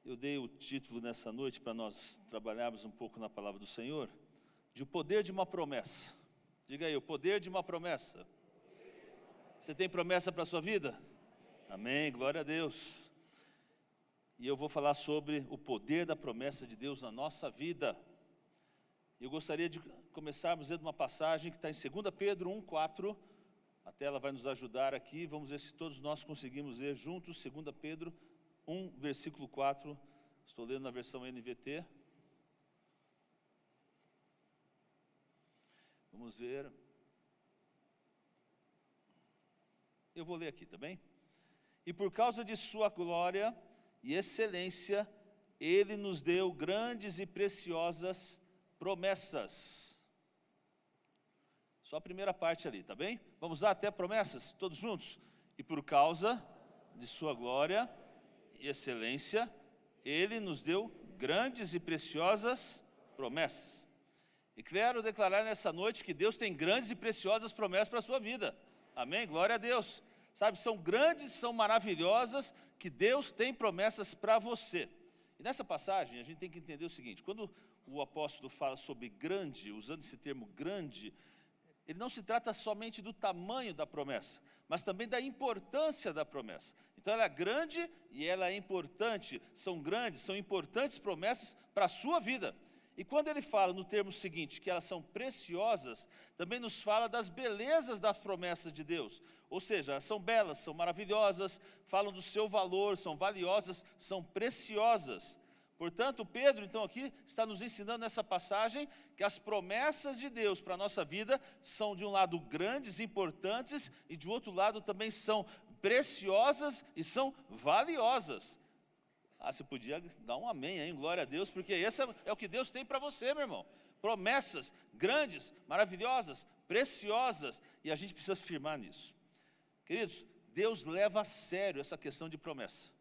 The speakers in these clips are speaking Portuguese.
Eu dei o título nessa noite para nós trabalharmos um pouco na palavra do Senhor, de o poder de uma promessa. Diga aí, o poder de uma promessa. Você tem promessa para a sua vida? Amém, glória a Deus. E eu vou falar sobre o poder da promessa de Deus na nossa vida. Eu gostaria de começarmos lendo uma passagem que está em 2 Pedro 1,4. A tela vai nos ajudar aqui, vamos ver se todos nós conseguimos ler juntos. 2 Pedro 1, versículo 4. Estou lendo na versão NVT. Vamos ver. Eu vou ler aqui, tá bem? E por causa de sua glória e excelência, Ele nos deu grandes e preciosas promessas. Só a primeira parte ali, tá bem? Vamos lá até promessas, todos juntos? E por causa de sua glória e excelência, Ele nos deu grandes e preciosas promessas. E quero declarar nessa noite que Deus tem grandes e preciosas promessas para a sua vida. Amém? Glória a Deus. Sabe, são grandes, são maravilhosas, que Deus tem promessas para você. E nessa passagem a gente tem que entender o seguinte: quando o apóstolo fala sobre grande, usando esse termo grande, ele não se trata somente do tamanho da promessa, mas também da importância da promessa. Então ela é grande e ela é importante, são grandes, são importantes promessas para a sua vida. E quando ele fala no termo seguinte, que elas são preciosas, também nos fala das belezas das promessas de Deus. Ou seja, elas são belas, são maravilhosas, falam do seu valor, são valiosas, são preciosas. Portanto, Pedro, então, aqui está nos ensinando nessa passagem que as promessas de Deus para a nossa vida são, de um lado, grandes, importantes, e de outro lado também são preciosas e são valiosas. Ah, você podia dar um amém aí, glória a Deus, porque esse é o que Deus tem para você, meu irmão. Promessas grandes, maravilhosas, preciosas, e a gente precisa firmar nisso. Queridos, Deus leva a sério essa questão de promessa.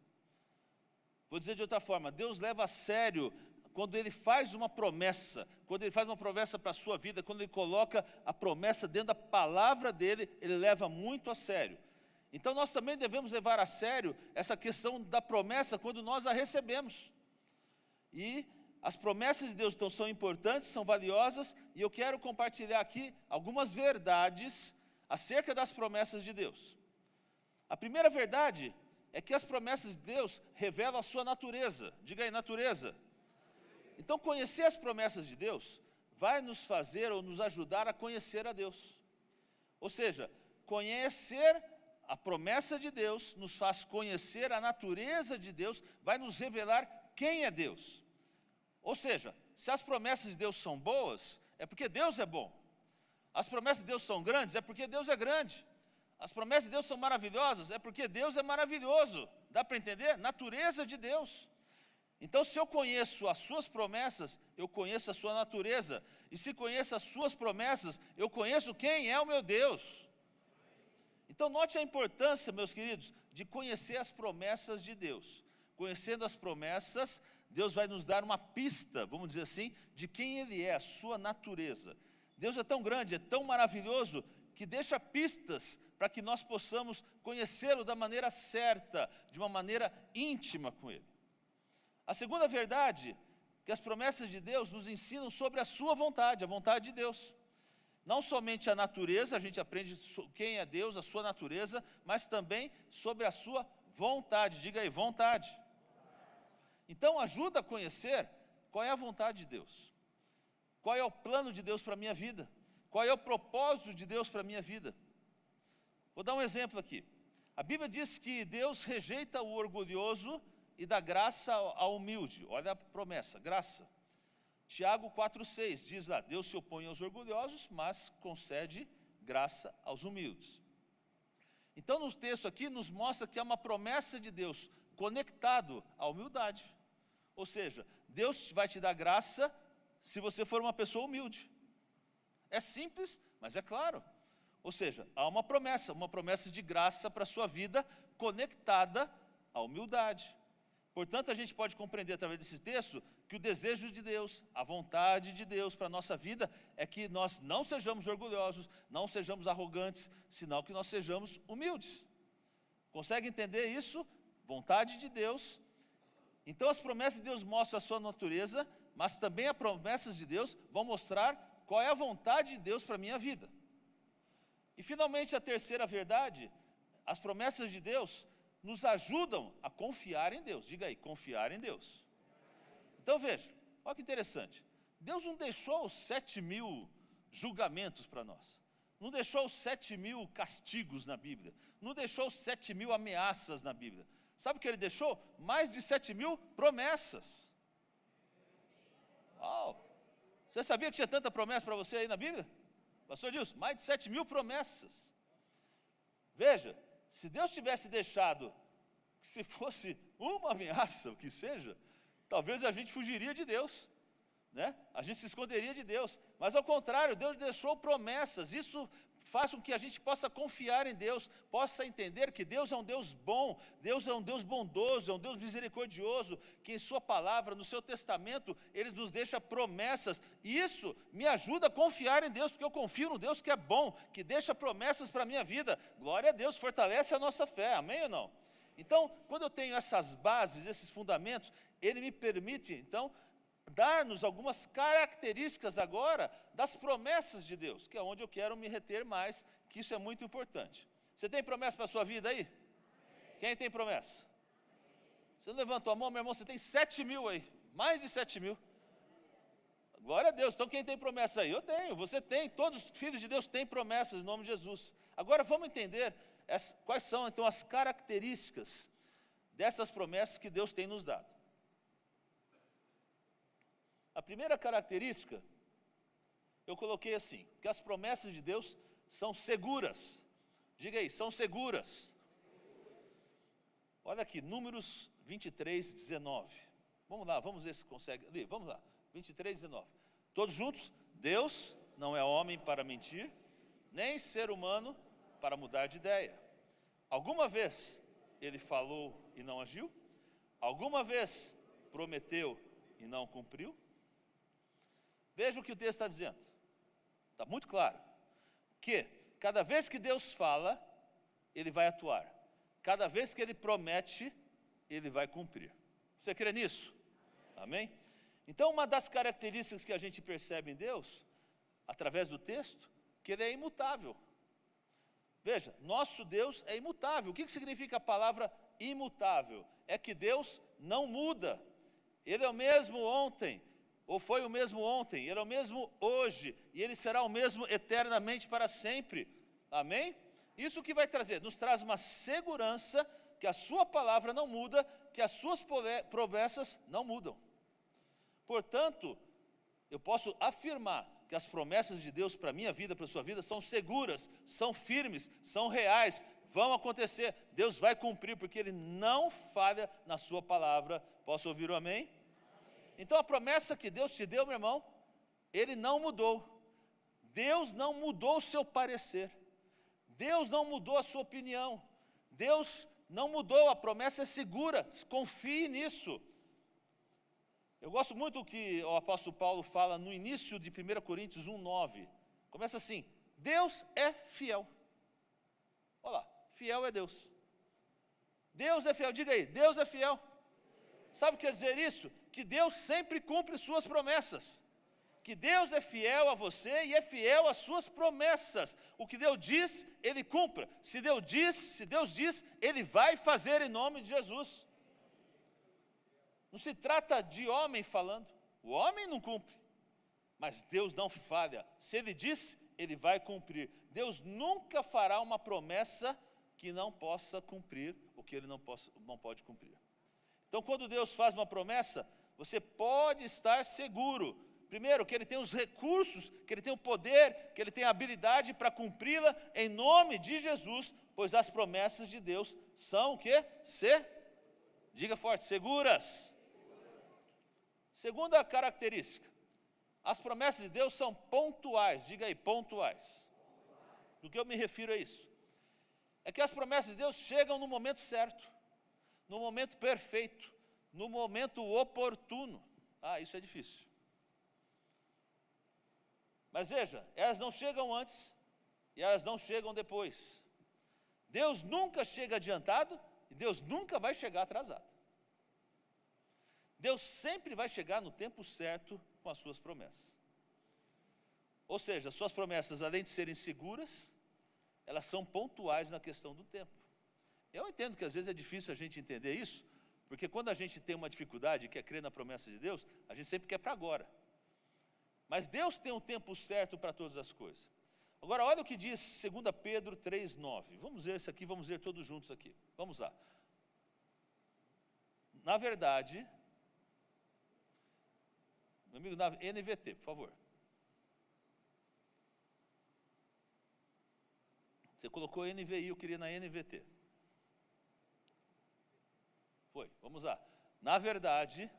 Vou dizer de outra forma, Deus leva a sério quando Ele faz uma promessa, quando Ele faz uma promessa para a sua vida, quando Ele coloca a promessa dentro da palavra dEle, Ele leva muito a sério. Então nós também devemos levar a sério essa questão da promessa quando nós a recebemos. E as promessas de Deus então são importantes, são valiosas, e eu quero compartilhar aqui algumas verdades acerca das promessas de Deus. A primeira verdade é que as promessas de Deus revelam a sua natureza. Diga aí, natureza. Então conhecer as promessas de Deus vai nos fazer ou nos ajudar a conhecer a Deus. Ou seja, conhecer a promessa de Deus nos faz conhecer a natureza de Deus, vai nos revelar quem é Deus. Ou seja, se as promessas de Deus são boas, é porque Deus é bom. As promessas de Deus são grandes, é porque Deus é grande. As promessas de Deus são maravilhosas, é porque Deus é maravilhoso. Dá para entender? Natureza de Deus. Então, se eu conheço as suas promessas, eu conheço a sua natureza. E se conheço as suas promessas, eu conheço quem é o meu Deus. Então note a importância, meus queridos, de conhecer as promessas de Deus. Conhecendo as promessas, Deus vai nos dar uma pista, vamos dizer assim, de quem Ele é, a sua natureza. Deus é tão grande, é tão maravilhoso, que deixa pistas para que nós possamos conhecê-lo da maneira certa, de uma maneira íntima com Ele. A segunda verdade, que as promessas de Deus nos ensinam sobre a sua vontade, a vontade de Deus. Não somente a natureza, a gente aprende quem é Deus, a sua natureza, mas também sobre a sua vontade. Diga aí, vontade. Então ajuda a conhecer qual é a vontade de Deus. Qual é o plano de Deus para a minha vida? Qual é o propósito de Deus para a minha vida? Vou dar um exemplo aqui. A Bíblia diz que Deus rejeita o orgulhoso e dá graça ao humilde. Olha a promessa, graça. Tiago 4,6 diz lá, Deus se opõe aos orgulhosos, mas concede graça aos humildes. Então no texto aqui nos mostra que é uma promessa de Deus conectado à humildade. Ou seja, Deus vai te dar graça se você for uma pessoa humilde. É simples, mas é claro. Ou seja, há uma promessa de graça para a sua vida conectada à humildade. Portanto, a gente pode compreender através desse texto que o desejo de Deus, a vontade de Deus para a nossa vida é que nós não sejamos orgulhosos, não sejamos arrogantes, senão que nós sejamos humildes. Consegue entender isso? Vontade de Deus. Então as promessas de Deus mostram a sua natureza, mas também as promessas de Deus vão mostrar qual é a vontade de Deus para a minha vida. E finalmente a terceira verdade, as promessas de Deus nos ajudam a confiar em Deus. Diga aí, confiar em Deus. Então veja, olha que interessante. Deus não deixou os 7.000 julgamentos para nós. Não deixou os 7.000 castigos na Bíblia. Não deixou os 7.000 ameaças na Bíblia. Sabe o que Ele deixou? Mais de 7.000 promessas. Uau! Você sabia que tinha tanta promessa para você aí na Bíblia? Pastor Dilson, mais de 7.000 promessas. Veja, se Deus tivesse deixado, que se fosse uma ameaça, o que seja, talvez a gente fugiria de Deus, né? A gente se esconderia de Deus, mas ao contrário, Deus deixou promessas. Isso faz com que a gente possa confiar em Deus, possa entender que Deus é um Deus bom, Deus é um Deus bondoso, é um Deus misericordioso, que em sua palavra, no seu testamento, Ele nos deixa promessas, e isso me ajuda a confiar em Deus, porque eu confio no Deus que é bom, que deixa promessas para a minha vida. Glória a Deus, fortalece a nossa fé, amém ou não? Então, quando eu tenho essas bases, esses fundamentos, Ele me permite, então, dar-nos algumas características agora das promessas de Deus, que é onde eu quero me reter mais, que isso é muito importante. Você tem promessa para a sua vida aí? Quem tem promessa? Você não levantou a mão, meu irmão, você tem 7.000 aí, mais de 7.000. Glória a Deus. Então quem tem promessa aí? Eu tenho, você tem, todos os filhos de Deus têm promessas em nome de Jesus. Agora vamos entender quais são então as características dessas promessas que Deus tem nos dado. A primeira característica, eu coloquei assim, que as promessas de Deus são seguras. Diga aí, são seguras. Olha aqui, Números 23, 19. Vamos lá, vamos ver se consegue. Ali, vamos lá, 23, 19. Todos juntos? Deus não é homem para mentir, nem ser humano para mudar de ideia. Alguma vez Ele falou e não agiu? Alguma vez prometeu e não cumpriu? Veja o que o texto está dizendo. Está muito claro. Que cada vez que Deus fala, Ele vai atuar. Cada vez que Ele promete, Ele vai cumprir. Você crê nisso? Amém? Então, uma das características que a gente percebe em Deus, através do texto, que Ele é imutável. Veja, nosso Deus é imutável. O que significa a palavra imutável? É que Deus não muda. Ele é o mesmo ontem, ou foi o mesmo ontem, Ele é o mesmo hoje, e Ele será o mesmo eternamente para sempre. Amém? Isso que vai trazer? Nos traz uma segurança que a sua palavra não muda, que as suas promessas não mudam. Portanto, eu posso afirmar que as promessas de Deus para a minha vida, para a sua vida, são seguras, são firmes, são reais, vão acontecer. Deus vai cumprir, porque Ele não falha na sua palavra. Posso ouvir o amém? Então a promessa que Deus te deu, meu irmão, Ele não mudou. Deus não mudou o seu parecer. Deus não mudou a sua opinião. Deus não mudou, a promessa é segura, confie nisso. Eu gosto muito do que o apóstolo Paulo fala no início de 1 Coríntios 1:9. Começa assim: Deus é fiel. Olha lá, fiel é Deus. Deus é fiel, diga aí, Deus é fiel. Sabe o que quer dizer isso? Que Deus sempre cumpre suas promessas. Que Deus é fiel a você e é fiel às suas promessas. O que Deus diz, Ele cumpra. Se Deus diz, Ele vai fazer em nome de Jesus. Não se trata de homem falando. O homem não cumpre. Mas Deus não falha. Se Ele diz, Ele vai cumprir. Deus nunca fará uma promessa que não possa cumprir, ou que Ele não pode cumprir. Então, quando Deus faz uma promessa, você pode estar seguro. Primeiro, que Ele tem os recursos, que Ele tem o poder, que Ele tem a habilidade para cumpri-la em nome de Jesus, pois as promessas de Deus são o quê? Diga forte, seguras. Segunda característica, as promessas de Deus são pontuais. Diga aí, pontuais. Do que eu me refiro a isso? É que as promessas de Deus chegam no momento certo, no momento perfeito, no momento oportuno. Isso é difícil. Mas veja, elas não chegam antes e elas não chegam depois. Deus nunca chega adiantado e Deus nunca vai chegar atrasado. Deus sempre vai chegar no tempo certo com as suas promessas. Ou seja, suas promessas, além de serem seguras, elas são pontuais na questão do tempo. Eu entendo que às vezes é difícil a gente entender isso, porque quando a gente tem uma dificuldade e quer crer na promessa de Deus, a gente sempre quer para agora. Mas Deus tem um tempo certo para todas as coisas. Agora olha o que diz 2 Pedro 3,9. Vamos ver isso aqui, vamos ler todos juntos aqui. Vamos lá. Na verdade, meu amigo, na NVT, por favor. Você colocou NVI, eu queria na NVT. Foi, vamos lá. Na verdade,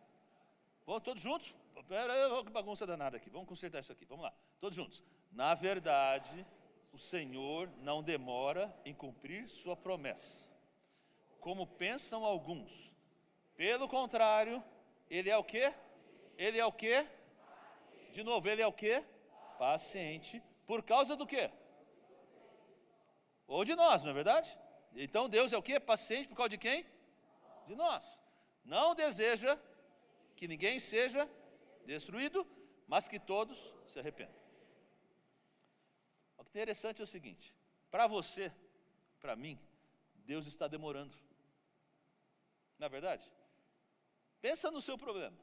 vamos todos juntos? Pera, que bagunça danada aqui, vamos consertar isso aqui, vamos lá, todos juntos. Na verdade, o Senhor não demora em cumprir sua promessa, como pensam alguns. Pelo contrário, Ele é o quê? Ele é o quê? De novo, Ele é o quê? Paciente. Por causa do quê? Ou de nós, não é verdade? Então Deus é o quê? Paciente por causa de quem? De nós. Não deseja que ninguém seja destruído, mas que todos se arrependam. O que é interessante é o seguinte: para você, para mim, Deus está demorando. Não é verdade? Pensa no seu problema.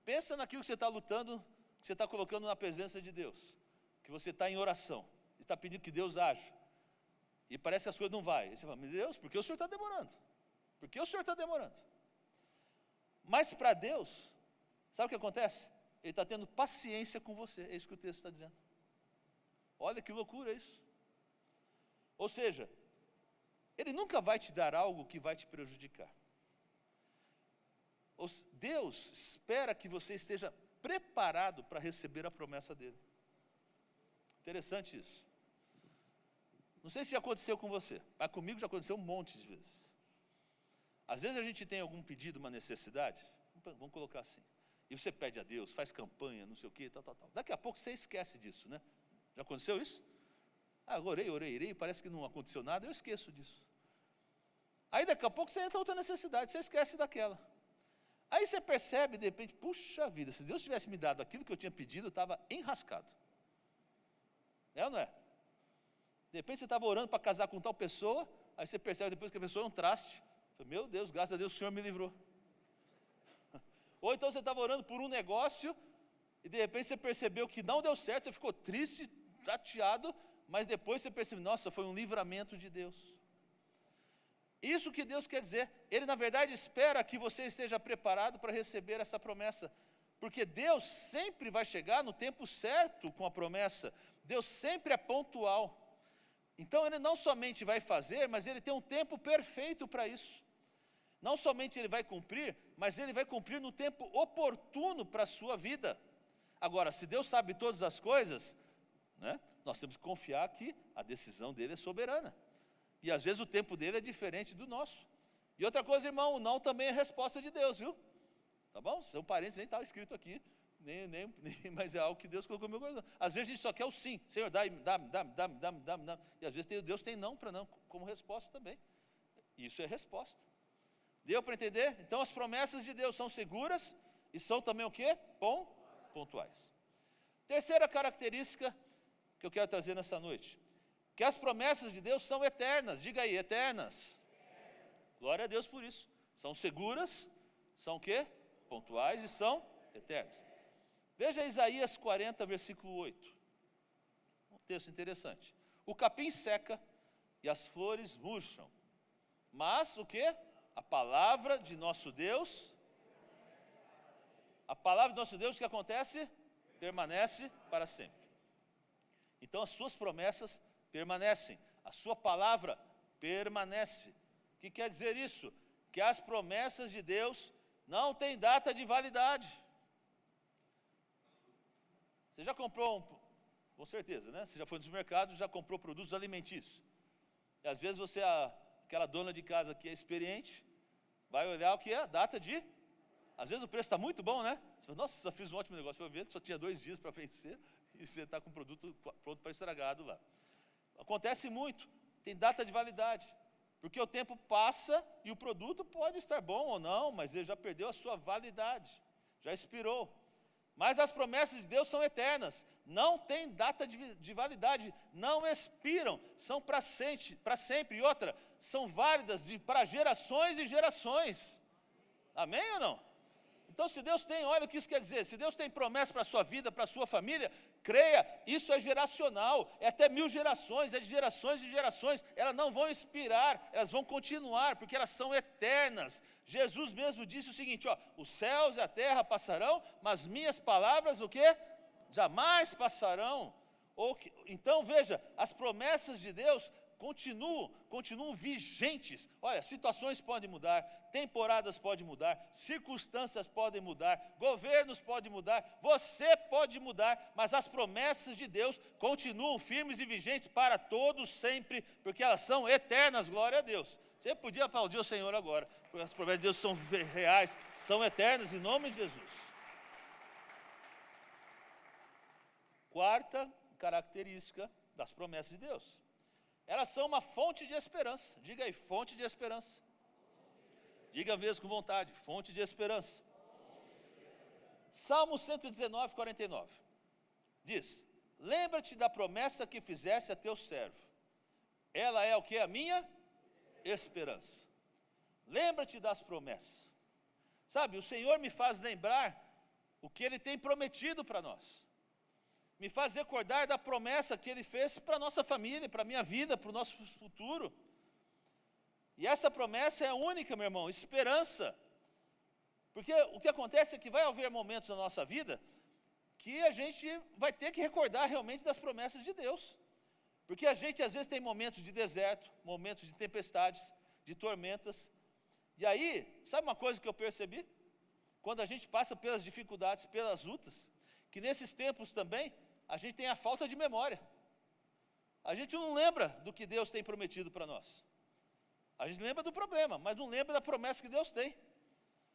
Pensa naquilo que você está lutando, que você está colocando na presença de Deus, que você está em oração, e está pedindo que Deus haja, e parece que as coisas não vão. E você fala: meu Deus, por que o Senhor está demorando? Por que o Senhor está demorando? Mas para Deus, sabe o que acontece? Ele está tendo paciência com você, é isso que o texto está dizendo. Olha que loucura isso. Ou seja, Ele nunca vai te dar algo que vai te prejudicar. Deus espera que você esteja preparado para receber a promessa dEle. Interessante isso. Não sei se já aconteceu com você, mas comigo já aconteceu um monte de vezes. Às vezes a gente tem algum pedido, uma necessidade, vamos colocar assim, e você pede a Deus, faz campanha, não sei o que, tal. Daqui a pouco você esquece disso, né? Já aconteceu isso? Ah, orei, parece que não aconteceu nada, eu esqueço disso. Aí daqui a pouco você entra outra necessidade, você esquece daquela. Aí você percebe, de repente, puxa vida, se Deus tivesse me dado aquilo que eu tinha pedido, eu estava enrascado. É ou não é? De repente você estava orando para casar com tal pessoa, aí você percebe depois que a pessoa é um traste. Meu Deus, graças a Deus que o Senhor me livrou. Ou então você estava orando por um negócio, e de repente você percebeu que não deu certo, você ficou triste, chateado, mas depois você percebeu: nossa, foi um livramento de Deus. Isso que Deus quer dizer. Ele na verdade espera que você esteja preparado para receber essa promessa, porque Deus sempre vai chegar no tempo certo com a promessa. Deus sempre é pontual. Então Ele não somente vai fazer, mas Ele tem um tempo perfeito para isso. Não somente Ele vai cumprir, mas Ele vai cumprir no tempo oportuno para a sua vida. Agora, se Deus sabe todas as coisas, né, nós temos que confiar que a decisão dEle é soberana. E às vezes o tempo dEle é diferente do nosso. E outra coisa, irmão, o não também é resposta de Deus, viu? Tá bom? São parentes, nem estava escrito aqui, mas é algo que Deus colocou no meu coração. Às vezes a gente só quer o sim. Senhor, dá. E às vezes Deus tem não para não, como resposta também. Isso é resposta. Deu para entender? Então as promessas de Deus são seguras e são também o quê? Pontuais. Terceira característica que eu quero trazer nessa noite, que as promessas de Deus são eternas. Diga aí, eternas. Glória a Deus por isso. São seguras, são o quê? Pontuais e são eternas. Veja Isaías 40, versículo 8. Um texto interessante. O capim seca e as flores murcham, mas o quê? A palavra de nosso Deus, o que acontece? Permanece para sempre. Então as suas promessas permanecem, a sua palavra permanece. O que quer dizer isso? Que as promessas de Deus não têm data de validade. Você já comprou, com certeza, né? Você já foi nos mercados, já comprou produtos alimentícios. E às vezes você, aquela dona de casa que é experiente, vai olhar o que é a data de... Às vezes o preço está muito bom, né? Você fala: nossa, só fiz um ótimo negócio. Foi ver que só tinha 2 dias para vencer, e você está com o produto pronto para estragado lá. Acontece muito, tem data de validade. Porque o tempo passa e o produto pode estar bom ou não, mas ele já perdeu a sua validade, já expirou. Mas as promessas de Deus são eternas, não tem data de validade, não expiram, são para sempre. E outra, são válidas para gerações e gerações. Amém ou não? Então, se Deus tem, olha o que isso quer dizer, se Deus tem promessa para a sua vida, para a sua família, creia, isso é geracional, é até 1000 gerações, é de gerações e gerações, elas não vão expirar, elas vão continuar, porque elas são eternas. Jesus mesmo disse o seguinte, ó, os céus e a terra passarão, mas minhas palavras, o quê? Jamais passarão. Então, veja, as promessas de Deus continuam vigentes. Olha, situações podem mudar, temporadas podem mudar, circunstâncias podem mudar, governos podem mudar, você pode mudar, mas as promessas de Deus continuam firmes e vigentes para todos sempre, porque elas são eternas, glória a Deus. Você podia aplaudir o Senhor agora, porque as promessas de Deus são reais, são eternas, em nome de Jesus. Quarta característica das promessas de Deus. Elas são uma fonte de esperança. Diga aí, fonte de esperança. Diga mesmo com vontade, fonte de esperança. Salmo 119, 49. Diz, lembra-te da promessa que fizesse a teu servo. Ela é o que? A minha esperança. Lembra-te das promessas. Sabe, o Senhor me faz lembrar o que Ele tem prometido para nós. Me faz recordar da promessa que Ele fez para a nossa família, para a minha vida, para o nosso futuro. E essa promessa é única, meu irmão, esperança. Porque o que acontece é que vai haver momentos na nossa vida que a gente vai ter que recordar realmente das promessas de Deus. Porque a gente às vezes tem momentos de deserto, momentos de tempestades, de tormentas. E aí, sabe uma coisa que eu percebi? Quando a gente passa pelas dificuldades, pelas lutas, que nesses tempos também, a gente tem a falta de memória. A gente não lembra do que Deus tem prometido para nós. A gente lembra do problema, mas não lembra da promessa que Deus tem.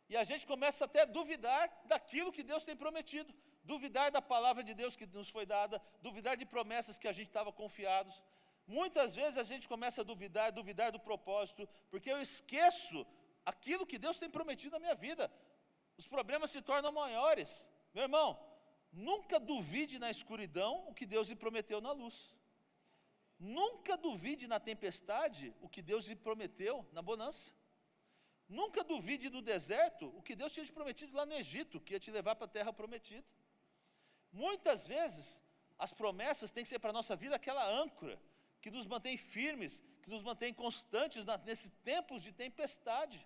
E a gente começa até a duvidar daquilo que Deus tem prometido. Duvidar da palavra de Deus que nos foi dada, duvidar de promessas que a gente estava confiados. Muitas vezes a gente começa a duvidar do propósito, porque eu esqueço aquilo que Deus tem prometido na minha vida. Os problemas se tornam maiores. Meu irmão, nunca duvide na escuridão o que Deus lhe prometeu na luz. Nunca duvide na tempestade o que Deus lhe prometeu na bonança. Nunca duvide no deserto o que Deus tinha te prometido lá no Egito, que ia te levar para a terra prometida. Muitas vezes, as promessas têm que ser para a nossa vida aquela âncora, que nos mantém firmes, que nos mantém constantes nesses tempos de tempestade.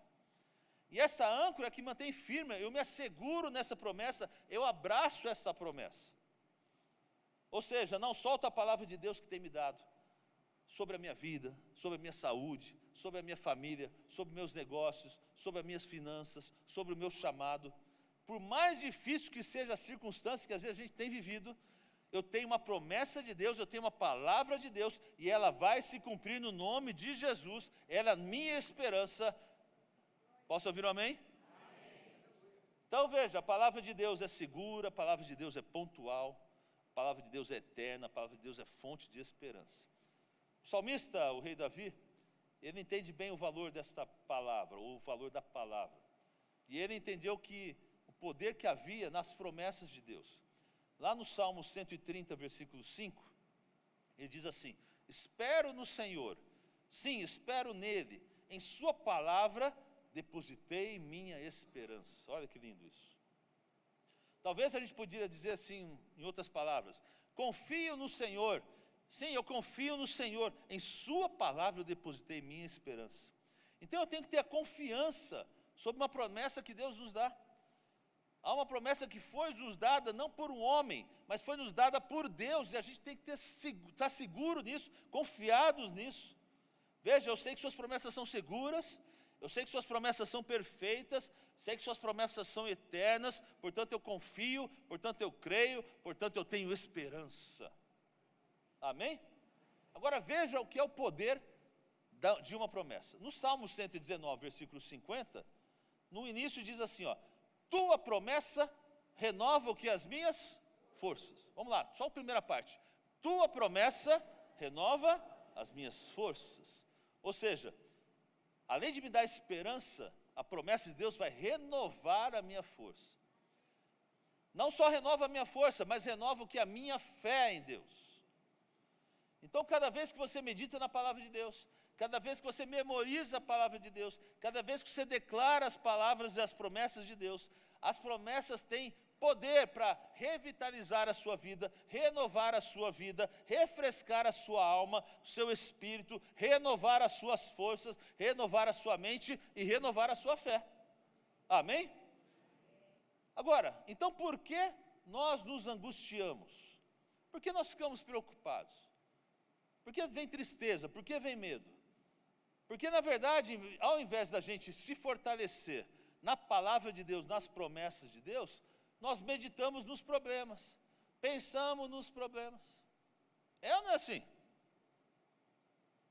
E essa âncora que mantém firme, eu me asseguro nessa promessa, eu abraço essa promessa. Ou seja, não solto a palavra de Deus que tem me dado, sobre a minha vida, sobre a minha saúde, sobre a minha família, sobre meus negócios, sobre as minhas finanças, sobre o meu chamado. Por mais difícil que seja a circunstância que às vezes a gente tem vivido, eu tenho uma promessa de Deus, eu tenho uma palavra de Deus, e ela vai se cumprir no nome de Jesus, ela é a minha esperança. Posso ouvir um amém? Amém. Então veja, a palavra de Deus é segura, a palavra de Deus é pontual, a palavra de Deus é eterna, a palavra de Deus é fonte de esperança. O salmista, o rei Davi, ele entende bem o valor desta palavra, ou o valor da palavra. E ele entendeu que o poder que havia nas promessas de Deus. Lá no Salmo 130, versículo 5, ele diz assim, espero no Senhor, sim, espero nele, em sua palavra depositei minha esperança. Olha que lindo isso. Talvez a gente poderia dizer assim, em outras palavras, confio no Senhor. Sim, eu confio no Senhor, em sua palavra eu depositei minha esperança. Então eu tenho que ter a confiança sobre uma promessa que Deus nos dá. Há uma promessa que foi nos dada não por um homem, mas foi nos dada por Deus, e a gente tem que estar seguro nisso, confiados nisso. Veja, eu sei que suas promessas são seguras, eu sei que suas promessas são perfeitas, sei que suas promessas são eternas, portanto eu confio, portanto eu creio, portanto eu tenho esperança. Amém? Agora veja o que é o poder de uma promessa. No Salmo 119, versículo 50, no início diz assim, ó, tua promessa renova o que? As minhas forças. Vamos lá, só a primeira parte. Tua promessa renova as minhas forças. Ou seja, além de me dar esperança, a promessa de Deus vai renovar a minha força. Não só renova a minha força, mas renova o que? A minha fé em Deus. Então, cada vez que você medita na palavra de Deus, cada vez que você memoriza a palavra de Deus, cada vez que você declara as palavras e as promessas de Deus, as promessas têm poder para revitalizar a sua vida, renovar a sua vida, refrescar a sua alma, o seu espírito, renovar as suas forças, renovar a sua mente e renovar a sua fé. Amém? Agora, então por que nós nos angustiamos? Por que nós ficamos preocupados? Por que vem tristeza? Por que vem medo? Porque, na verdade, ao invés da gente se fortalecer na palavra de Deus, nas promessas de Deus, nós meditamos nos problemas, pensamos nos problemas. É ou não é assim?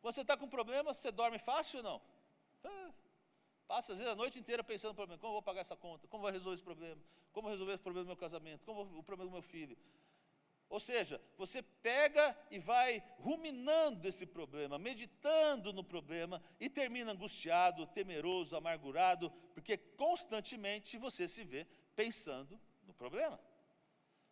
Você está com problema, você dorme fácil ou não? Passa às vezes a noite inteira pensando no problema. Como eu vou pagar essa conta? Como eu vou resolver esse problema? Como eu vou resolver esse problema do meu casamento? Como o problema do meu filho? Ou seja, você pega e vai ruminando esse problema, meditando no problema e termina angustiado, temeroso, amargurado, porque constantemente você se vê pensando no problema.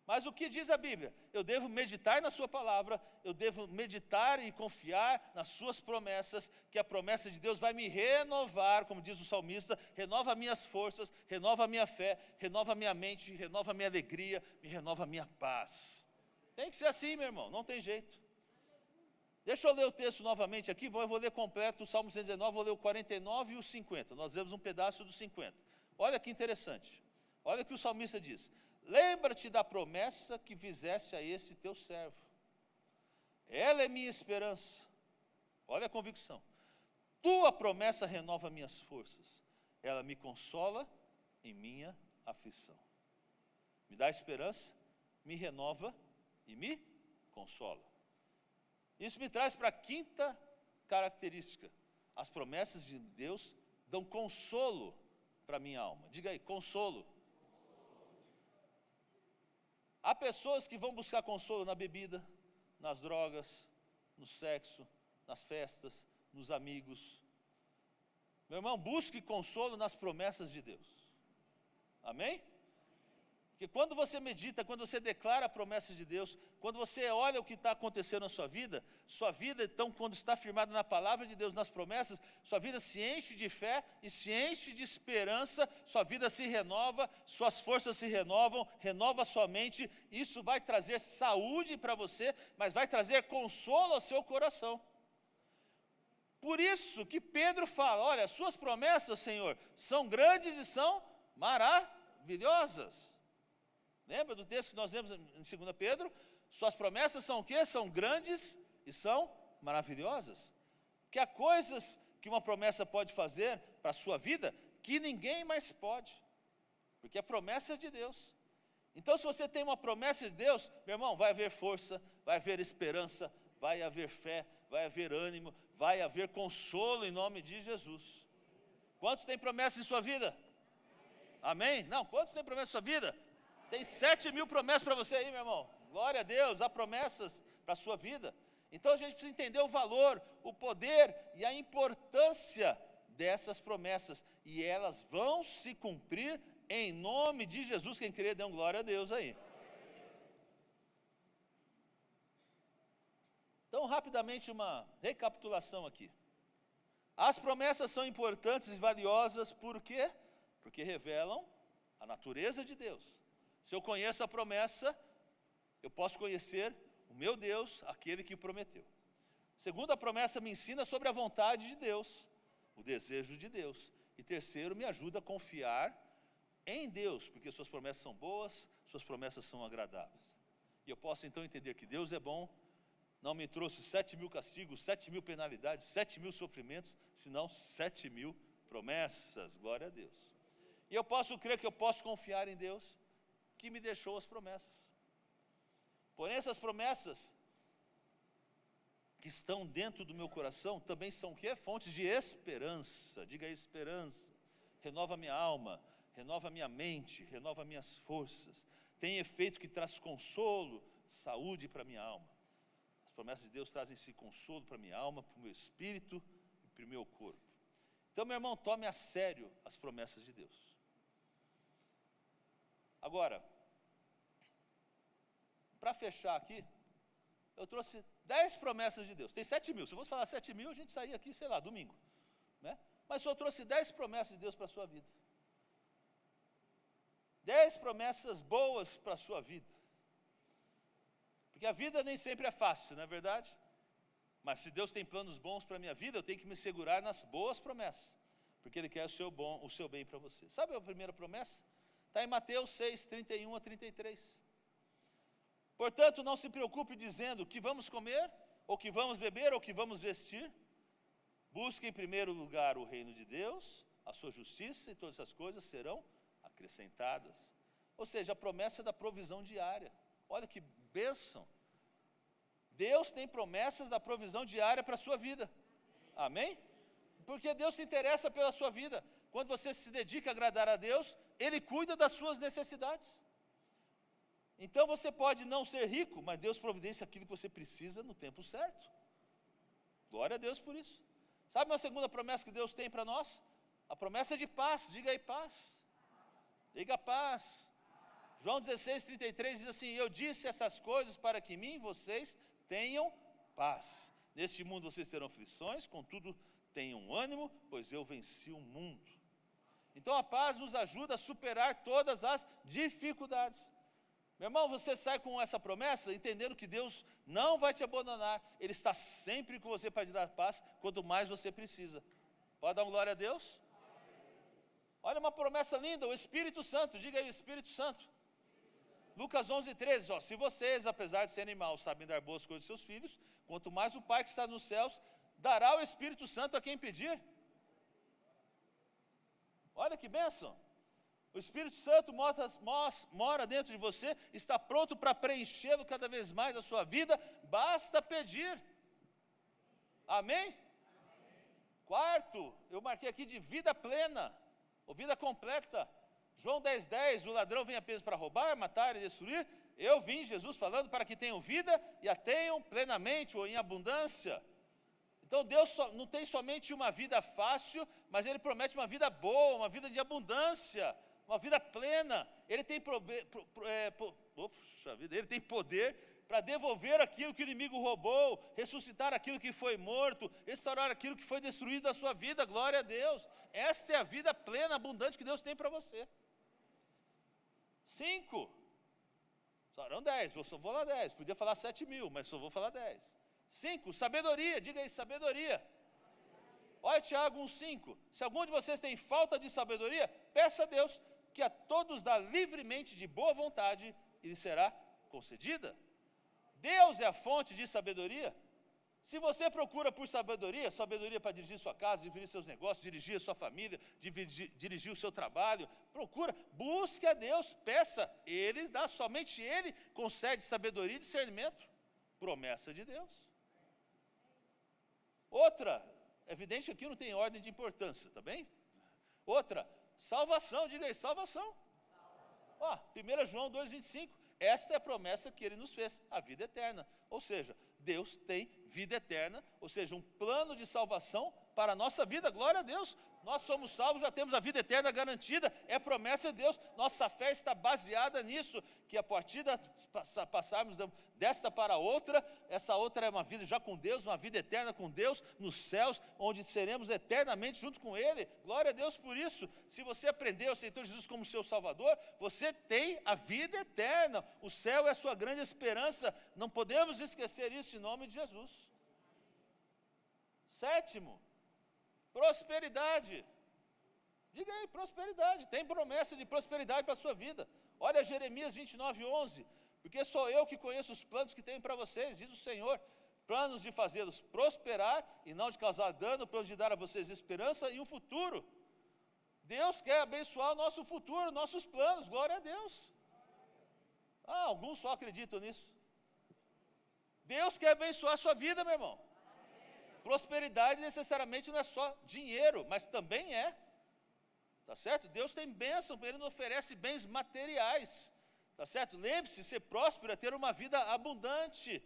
Mas o que diz a Bíblia? Eu devo meditar na sua palavra, eu devo meditar e confiar nas suas promessas, que a promessa de Deus vai me renovar, como diz o salmista, renova minhas forças, renova a minha fé, renova a minha mente, renova a minha alegria, me renova a minha paz. Tem que ser assim, meu irmão, não tem jeito. Deixa eu ler o texto novamente aqui, eu vou ler completo o Salmo 119, vou ler o 49 e o 50. Nós vemos um pedaço do 50. Olha que interessante. Olha o que o salmista diz. Lembra-te da promessa que fizeste a esse teu servo. Ela é minha esperança. Olha a convicção. Tua promessa renova minhas forças. Ela me consola em minha aflição. Me dá esperança, me renova e me consola. Isso me traz para a quinta característica. As promessas de Deus dão consolo para a minha alma. Diga aí, consolo. Há pessoas que vão buscar consolo na bebida, nas drogas, no sexo, nas festas, nos amigos. Meu irmão, busque consolo nas promessas de Deus. Amém? Porque quando você medita, quando você declara a promessa de Deus, quando você olha o que está acontecendo na sua vida, então, quando está firmada na palavra de Deus, nas promessas, sua vida se enche de fé e se enche de esperança, sua vida se renova, suas forças se renovam, renova a sua mente, isso vai trazer saúde para você, mas vai trazer consolo ao seu coração. Por isso que Pedro fala, olha, suas promessas, Senhor, são grandes e são maravilhosas. Lembra do texto que nós lemos em 2 Pedro? Suas promessas são o quê? São grandes e são maravilhosas. Que há coisas que uma promessa pode fazer para a sua vida que ninguém mais pode. Porque a promessa é de Deus. Então, se você tem uma promessa de Deus, meu irmão, vai haver força, vai haver esperança, vai haver fé, vai haver ânimo, vai haver consolo em nome de Jesus. Quantos têm promessa em sua vida? Amém? Não, quantos têm promessa em sua vida? Tem 7.000 promessas para você aí, meu irmão. Glória a Deus, há promessas para a sua vida. Então a gente precisa entender o valor, o poder e a importância dessas promessas. E elas vão se cumprir em nome de Jesus. Quem crê, dê um glória a Deus aí. Então, rapidamente, uma recapitulação aqui. As promessas são importantes e valiosas, por quê? Porque revelam a natureza de Deus. Se eu conheço a promessa, eu posso conhecer o meu Deus, aquele que prometeu. Segundo, a promessa me ensina sobre a vontade de Deus, o desejo de Deus. E terceiro, me ajuda a confiar em Deus, porque suas promessas são boas, suas promessas são agradáveis. E eu posso então entender que Deus é bom, não me trouxe 7.000 castigos, 7.000 penalidades, 7.000 sofrimentos, senão 7.000 promessas, glória a Deus. E eu posso crer que eu posso confiar em Deus, que me deixou as promessas. Porém, essas promessas que estão dentro do meu coração também são o quê? Fontes de esperança. Diga aí, esperança. Renova minha alma, renova minha mente, renova minhas forças. Tem efeito que traz consolo, saúde para minha alma. As promessas de Deus trazem esse consolo para minha alma, para o meu espírito e para o meu corpo. Então, meu irmão, tome a sério as promessas de Deus. Agora, para fechar aqui, eu trouxe 10 promessas de Deus. Tem 7.000, se eu fosse falar 7.000, a gente saía aqui, sei lá, domingo, né? Mas eu trouxe 10 promessas de Deus para a sua vida. 10 promessas boas para a sua vida. Porque a vida nem sempre é fácil, não é verdade? Mas se Deus tem planos bons para a minha vida, eu tenho que me segurar nas boas promessas. Porque Ele quer o seu bem para você. Sabe a primeira promessa? Está em Mateus 6, 31 a 33. Portanto, não se preocupe dizendo que vamos comer, ou que vamos beber, ou que vamos vestir. Busque em primeiro lugar o reino de Deus, a sua justiça, e todas essas coisas serão acrescentadas. Ou seja, a promessa da provisão diária. Olha que bênção. Deus tem promessas da provisão diária para a sua vida. Amém? Porque Deus se interessa pela sua vida. Quando você se dedica a agradar a Deus, Ele cuida das suas necessidades. Então você pode não ser rico, mas Deus providencia aquilo que você precisa no tempo certo. Glória a Deus por isso. Sabe uma segunda promessa que Deus tem para nós? A promessa de paz. Diga aí paz. Diga paz. João 16, 33 diz assim: eu disse essas coisas para que em mim vocês tenham paz. Neste mundo vocês terão aflições, contudo tenham ânimo, pois eu venci o mundo. Então a paz nos ajuda a superar todas as dificuldades. Meu irmão, você sai com essa promessa, entendendo que Deus não vai te abandonar. Ele está sempre com você para te dar paz, quanto mais você precisa. Pode dar uma glória a Deus? Olha uma promessa linda, o Espírito Santo. Diga aí, o Espírito Santo. Lucas 11, 13, ó, se vocês, apesar de serem maus, sabem dar boas coisas aos seus filhos, quanto mais o Pai que está nos céus, dará o Espírito Santo a quem pedir. Olha que bênção. O Espírito Santo mora dentro de você, está pronto para preenchê-lo cada vez mais a sua vida, basta pedir. Amém? Quarto, eu marquei aqui de vida plena, ou vida completa. João 10, 10, o ladrão vem apenas para roubar, matar e destruir. Eu vim, Jesus falando, para que tenham vida e a tenham plenamente ou em abundância. Então Deus não tem somente uma vida fácil, mas Ele promete uma vida boa, uma vida de abundância, uma vida plena. Ele tem poder para devolver aquilo que o inimigo roubou, ressuscitar aquilo que foi morto, restaurar aquilo que foi destruído da sua vida. Glória a Deus. Esta é a vida plena, abundante que Deus tem para você. 5. Só eram 10, eu só vou lá 10. Podia falar 7.000, mas só vou falar 10. 5, sabedoria. Diga aí, sabedoria. Olha Tiago 1,5. Se algum de vocês tem falta de sabedoria, peça a Deus, que a todos dá livremente de boa vontade e lhe será concedida. Deus é a fonte de sabedoria. Se você procura por sabedoria, sabedoria para dirigir sua casa, dirigir seus negócios, dirigir a sua família, dirigir o seu trabalho, procura, busque a Deus, peça, Ele dá, somente Ele concede sabedoria e discernimento. Promessa de Deus. Outra, evidente que aqui não tem ordem de importância, tá bem? Outra, salvação, diga aí, salvação. Ó, 1 João 2,25, esta é a promessa que Ele nos fez, a vida eterna. Ou seja, Deus tem vida eterna, ou seja, um plano de salvação para a nossa vida. Glória a Deus. Nós somos salvos, já temos a vida eterna garantida, é promessa de Deus. Nossa fé está baseada nisso, que a partir de passarmos dessa para outra, essa outra é uma vida já com Deus, uma vida eterna com Deus, nos céus, onde seremos eternamente junto com Ele. Glória a Deus por isso. Se você aprendeu, aceitou Jesus como seu Salvador, você tem a vida eterna. O céu é a sua grande esperança. Não podemos esquecer isso em nome de Jesus. 7, prosperidade. Diga aí, prosperidade. Tem promessa de prosperidade para a sua vida. Olha Jeremias 29:11. Porque sou eu que conheço os planos que tenho para vocês, diz o Senhor. Planos de fazê-los prosperar e não de causar dano, planos de dar a vocês esperança e um futuro. Deus quer abençoar o nosso futuro, nossos planos. Glória a Deus. Alguns só acreditam nisso. Deus quer abençoar a sua vida, meu irmão. Prosperidade necessariamente não é só dinheiro, mas também é. Tá certo? Deus tem bênção, Ele não oferece bens materiais. Tá certo? Lembre-se, ser próspero é ter uma vida abundante.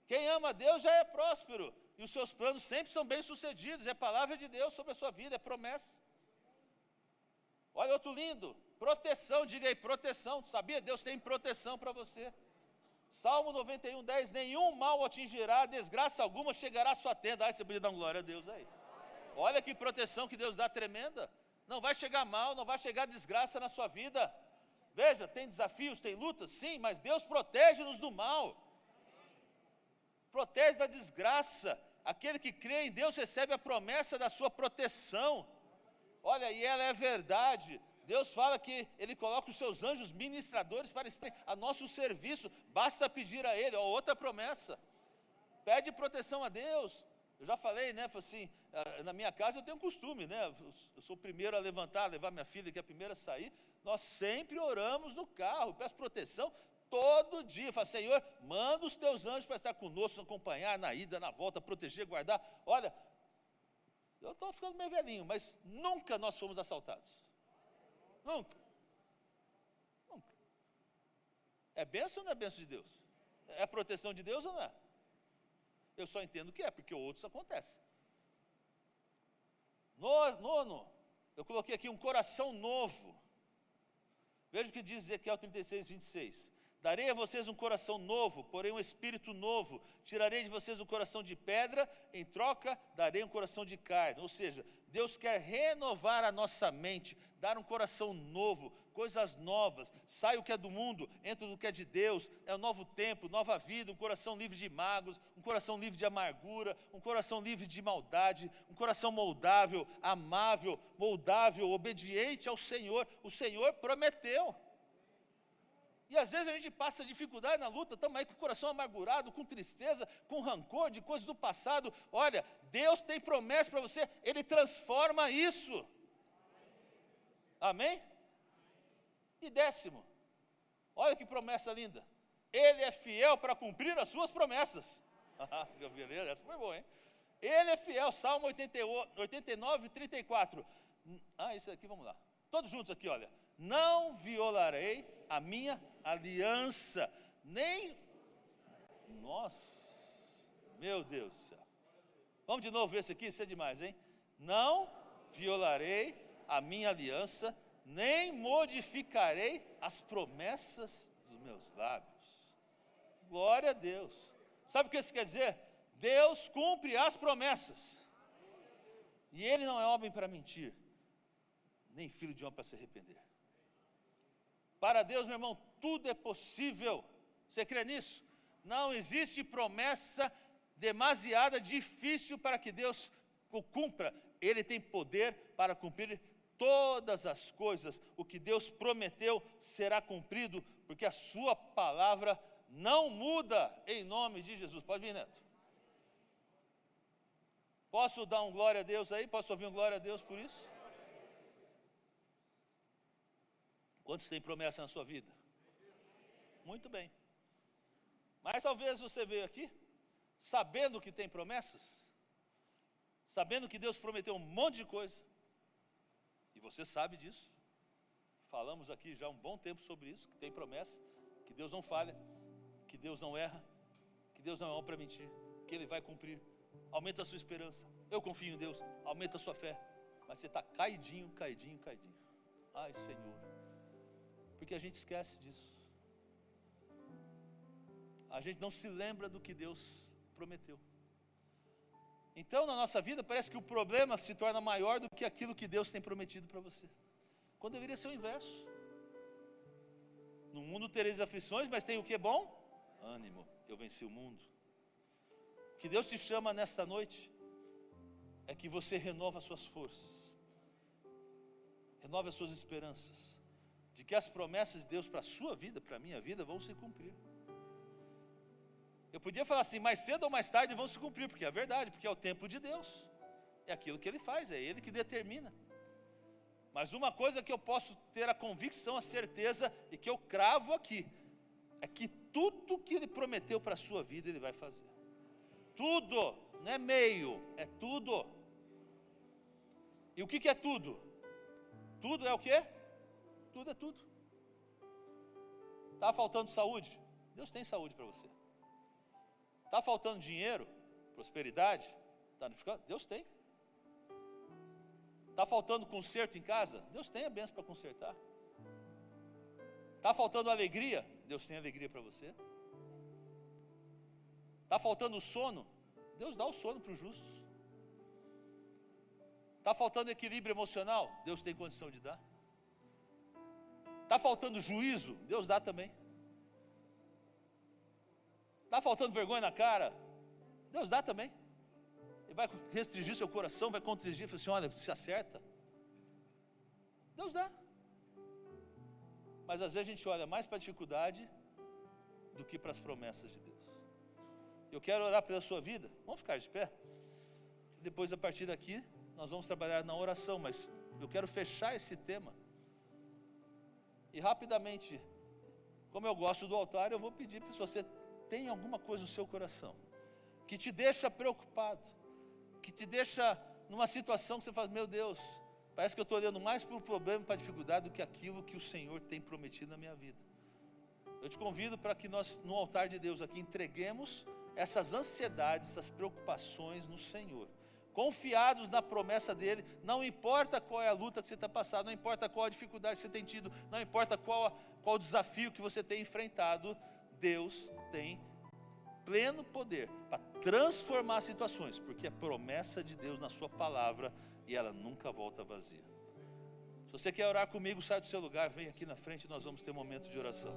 Quem ama a Deus já é próspero. e os seus planos sempre são bem-sucedidos. É palavra de Deus sobre a sua vida, é promessa. Olha outro lindo, proteção, diga aí, proteção. Sabia? Deus tem proteção para você. Salmo 91, 10, nenhum mal atingirá, desgraça alguma chegará à sua tenda. Ai, você podia dar uma glória a Deus aí. Olha que proteção que Deus dá tremenda. Não vai chegar mal, não vai chegar desgraça na sua vida. Veja, tem desafios, tem lutas, sim, mas Deus protege-nos do mal. Protege da desgraça. Aquele que crê em Deus recebe a promessa da sua proteção. Olha, e ela é verdade. Deus fala que Ele coloca os seus anjos ministradores para estar a nosso serviço. Basta pedir a Ele, ó, outra promessa. Pede proteção a Deus. Eu já falei, né, assim, na minha casa eu tenho um costume, né, eu sou o primeiro a levantar, levar minha filha, que é a primeira a sair. Nós sempre oramos no carro, peço proteção todo dia. Falo, Senhor, manda os teus anjos para estar conosco, acompanhar na ida, na volta, proteger, guardar. Olha, eu estou ficando meio velhinho, mas nunca nós fomos assaltados. Nunca. Nunca. É bênção ou não é bênção de Deus? É proteção de Deus ou não é? Eu só entendo que é, porque outros acontecem. Nono, eu coloquei aqui um coração novo. Veja o que diz Ezequiel 36, 26. Darei a vocês um coração novo, porém um espírito novo. Tirarei de vocês um coração de pedra, em troca darei um coração de carne. Ou seja, Deus quer renovar a nossa mente, dar um coração novo, coisas novas. Sai o que é do mundo, entra no que é de Deus. É um novo tempo, nova vida, um coração livre de mágoas, um coração livre de amargura, um coração livre de maldade, um coração moldável, amável, moldável, obediente ao Senhor. O Senhor prometeu. E às vezes a gente passa dificuldade na luta, estamos aí com o coração amargurado, com tristeza, com rancor de coisas do passado. Olha, Deus tem promessa para você, Ele transforma isso. Amém? E 10º, olha que promessa linda. Ele é fiel para cumprir as suas promessas. Beleza, essa foi boa, hein? Ele é fiel, Salmo 89, 34. Isso aqui, vamos lá. Todos juntos aqui, olha. Não violarei a minha aliança, nem... Nossa, meu Deus do céu. Vamos de novo ver esse aqui, isso é demais, hein? Não violarei a minha aliança, nem modificarei as promessas dos meus lábios. Glória a Deus. Sabe o que isso quer dizer? Deus cumpre as promessas. E Ele não é homem para mentir, nem filho de homem para se arrepender. Para Deus, meu irmão, tudo é possível. Você crê nisso? Não existe promessa demasiada difícil para que Deus o cumpra. Ele tem poder para cumprir todas as coisas. O que Deus prometeu será cumprido, porque a sua palavra não muda, em nome de Jesus. Pode vir, Neto. Posso dar um glória a Deus aí? Posso ouvir um glória a Deus por isso? Quantos têm promessa na sua vida? Muito bem. Mas talvez você veio aqui sabendo que tem promessas, sabendo que Deus prometeu um monte de coisa, e você sabe disso. Falamos aqui já há um bom tempo sobre isso, que tem promessa, que Deus não falha, que Deus não erra, que Deus não é homem para mentir, que Ele vai cumprir. Aumenta a sua esperança. Eu confio em Deus, aumenta a sua fé. Mas você está caidinho, caidinho, caidinho. Ai, Senhor. Porque a gente esquece disso. A gente não se lembra do que Deus prometeu. Então, na nossa vida, parece que o problema se torna maior do que aquilo que Deus tem prometido para você. Quando deveria ser o inverso. No mundo tereis aflições, mas tem o que é bom? Ânimo, eu venci o mundo. O que Deus te chama nesta noite é que você renova as suas forças, renove as suas esperanças, de que as promessas de Deus para a sua vida, para a minha vida, vão se cumprir. Eu podia falar assim, mais cedo ou mais tarde vão se cumprir, porque é verdade, porque é o tempo de Deus, é aquilo que Ele faz, é Ele que determina. Mas uma coisa que eu posso ter a convicção, a certeza, e que eu cravo aqui, é que tudo que Ele prometeu para a sua vida, Ele vai fazer. Tudo, não é meio, é tudo. E o que é tudo? Tudo é o quê? Tudo é tudo. Está faltando saúde? Deus tem saúde para você. Está faltando dinheiro? prosperidade, está dificuldade? Deus tem. Está faltando conserto em casa? Deus tem a bênção para consertar. Está faltando alegria? Deus tem alegria para você. Está faltando sono? Deus dá o sono para os justos. Está faltando equilíbrio emocional? Deus tem condição de dar. Está faltando juízo? Deus dá também. Está faltando vergonha na cara? Deus dá também. Ele vai restringir seu coração, vai constrangir, fala assim, olha, se acerta. Deus dá. Mas às vezes a gente olha mais para a dificuldade do que para as promessas de Deus. Eu quero orar pela sua vida. Vamos ficar de pé? Depois, a partir daqui, nós vamos trabalhar na oração, mas eu quero fechar esse tema. E rapidamente, como eu gosto do altar, eu vou pedir para se você tem alguma coisa no seu coração que te deixa preocupado, que te deixa numa situação que você fala, meu Deus, parece que eu estou olhando mais para o problema, para a dificuldade, do que aquilo que o Senhor tem prometido na minha vida. Eu te convido para que nós, no altar de Deus aqui, entreguemos essas ansiedades, essas preocupações no Senhor, confiados na promessa dEle. Não importa qual é a luta que você está passando, não importa qual a dificuldade que você tem tido, não importa qual o desafio que você tem enfrentado, Deus tem pleno poder para transformar situações, porque é promessa de Deus na sua palavra e ela nunca volta vazia. Se você quer orar comigo, sai do seu lugar, vem aqui na frente e nós vamos ter um momento de oração.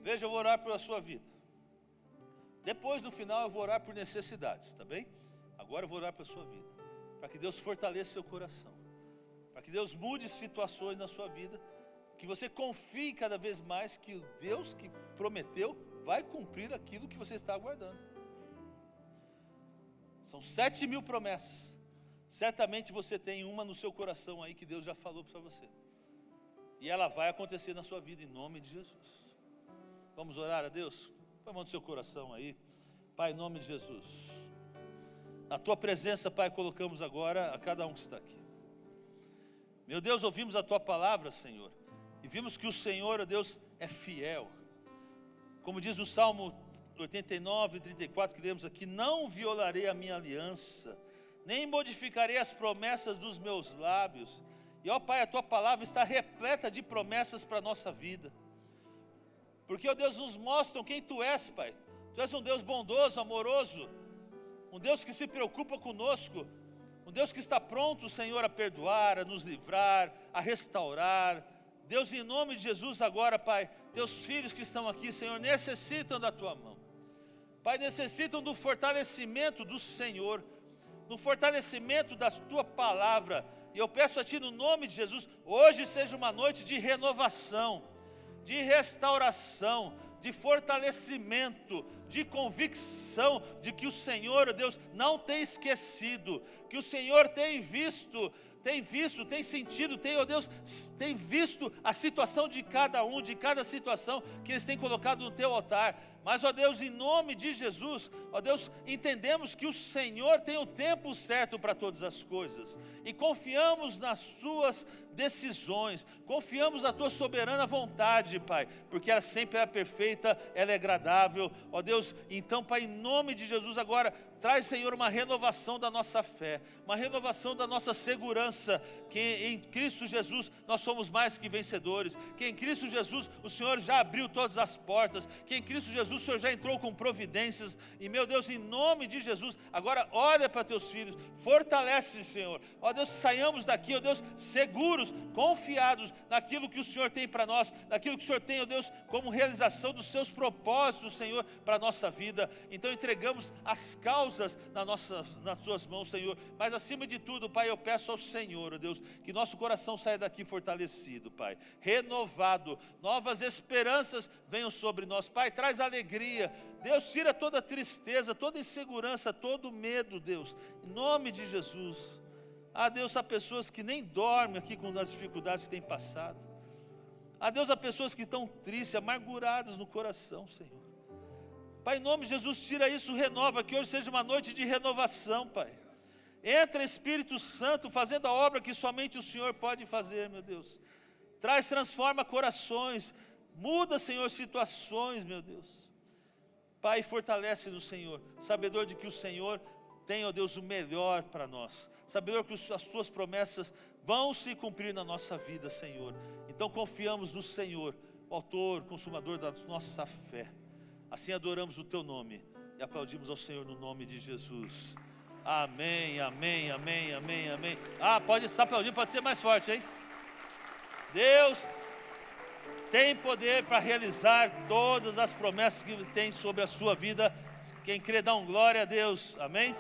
Veja, eu vou orar pela sua vida. Depois, no final, eu vou orar por necessidades, tá bem? Agora eu vou orar pela sua vida, para que Deus fortaleça seu coração, para que Deus mude situações na sua vida, que você confie cada vez mais que o Deus que prometeu vai cumprir aquilo que você está aguardando. São 7.000 promessas. Certamente você tem uma no seu coração aí que Deus já falou para você. E ela vai acontecer na sua vida em nome de Jesus. Vamos orar a Deus? Põe a mão no seu coração aí. Pai, em nome de Jesus. Na tua presença, Pai, colocamos agora a cada um que está aqui. Meu Deus, ouvimos a tua palavra, Senhor, e vimos que o Senhor, ó Deus, é fiel. Como diz o Salmo 89, 34, que lemos aqui, não violarei a minha aliança, nem modificarei as promessas dos meus lábios. E ó Pai, a tua palavra está repleta de promessas para a nossa vida. Porque, ó Deus, nos mostram quem Tu és, Pai. Tu és um Deus bondoso, amoroso, um Deus que se preocupa conosco, um Deus que está pronto, Senhor, a perdoar, a nos livrar, a restaurar. Deus, em nome de Jesus agora, Pai, Teus filhos que estão aqui, Senhor, necessitam da Tua mão. Pai, necessitam do fortalecimento do Senhor, do fortalecimento da Tua palavra. E eu peço a Ti, no nome de Jesus, hoje seja uma noite de renovação, de restauração, de fortalecimento, de convicção de que o Senhor, Deus, não tem esquecido, que o Senhor tem visto, tem sentido, ó Deus, tem visto a situação de cada um, de cada situação que eles têm colocado no Teu altar. Mas, ó Deus, em nome de Jesus, ó Deus, entendemos que o Senhor tem o tempo certo para todas as coisas, e confiamos nas Suas decisões, confiamos a tua soberana vontade, Pai, porque ela sempre é perfeita, ela é agradável, ó Deus. Então, Pai, em nome de Jesus, agora traz, Senhor, uma renovação da nossa fé, uma renovação da nossa segurança, que em Cristo Jesus nós somos mais que vencedores, que em Cristo Jesus o Senhor já abriu todas as portas, que em Cristo Jesus o Senhor já entrou com providências, e meu Deus, em nome de Jesus, agora olha para teus filhos, fortalece, Senhor, ó Deus, saiamos daqui, ó Deus, seguros, confiados naquilo que o Senhor tem para nós, naquilo que o Senhor tem, ó Deus, como realização dos seus propósitos, Senhor, para a nossa vida. Então entregamos as causas nas suas mãos, Senhor, mas acima de tudo, Pai, eu peço ao Senhor, ó Deus, que nosso coração saia daqui fortalecido, Pai, renovado, novas esperanças venham sobre nós, Pai, traz alegria, Deus, tira toda tristeza, toda insegurança, todo medo, Deus, em nome de Jesus. Deus, há pessoas que nem dormem aqui com as dificuldades que têm passado, Deus, há pessoas que estão tristes, amarguradas no coração, Senhor. Pai, em nome de Jesus, tira isso, renova, que hoje seja uma noite de renovação, Pai. Entra, Espírito Santo, fazendo a obra que somente o Senhor pode fazer, meu Deus. Transforma corações, muda, Senhor, situações, meu Deus. Pai, fortalece no Senhor, sabedor de que o Senhor tem, ó Deus, o melhor para nós. Sabedor que as suas promessas vão se cumprir na nossa vida, Senhor. Então confiamos no Senhor, o autor, consumador da nossa fé. Assim adoramos o teu nome e aplaudimos ao Senhor no nome de Jesus. Amém, amém, amém, amém, amém. Pode estar aplaudindo, pode ser mais forte, hein? Deus tem poder para realizar todas as promessas que Ele tem sobre a sua vida. Quem crê dá glória a Deus, amém?